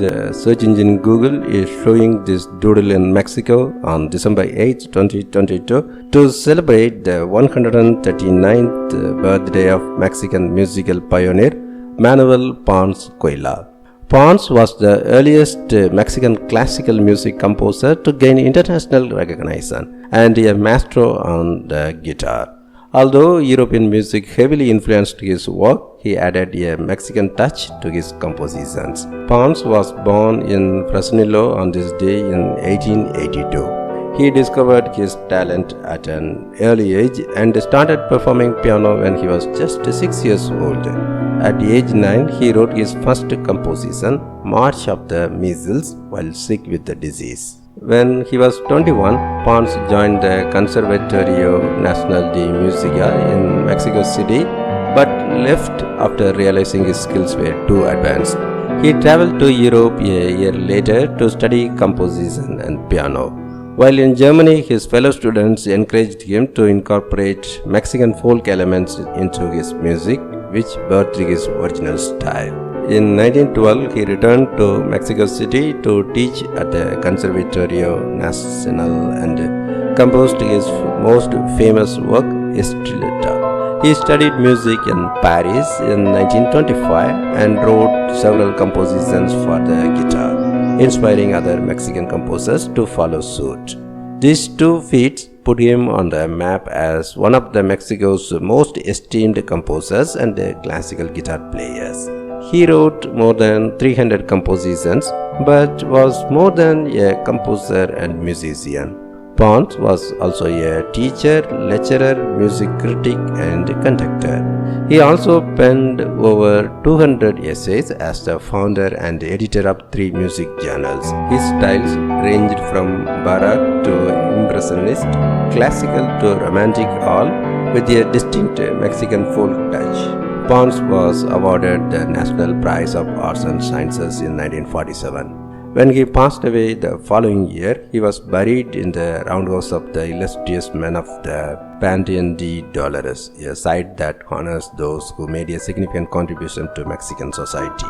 The search engine Google is showing this doodle in Mexico on December 8, 2022 to celebrate the 139th birthday of Mexican musical pioneer Manuel Ponce Cuéllar. Ponce was the earliest Mexican classical music composer to gain international recognition and a maestro on the guitar. Although European music heavily influenced his work, he added a Mexican touch to his compositions. Ponce was born in Fresnillo on this day in 1882. He discovered his talent at an early age and started performing piano when he was just 6 years old. At age 9, he wrote his first composition, March of the Measles, while sick with the disease. When he was 21, Ponce joined the Conservatorio Nacional de Música in Mexico City, but left after realizing his skills were too advanced. He traveled to Europe a year later to study composition and piano. While in Germany, his fellow students encouraged him to incorporate Mexican folk elements into his music, which birthed his original style. In 1912, he returned to Mexico City to teach at the Conservatorio Nacional and composed his most famous work, Estrellita. He studied music in Paris in 1925 and wrote several compositions for the guitar, inspiring other Mexican composers to follow suit. These two feats put him on the map as one of the Mexico's most esteemed composers and classical guitar players. He wrote more than 300 compositions, but was more than a composer and musician. Ponce was also a teacher, lecturer, music critic, and conductor. He also penned over 200 essays as the founder and editor of 3 music journals. His styles ranged from baroque to impressionist, classical to romantic, all with a distinct Mexican folk touch. Ponce was awarded the National Prize of Arts and Sciences in 1947. When he passed away the following year, he was buried in the roundhouse of the illustrious men of the Panteon de Dolores, a site that honors those who made a significant contribution to Mexican society.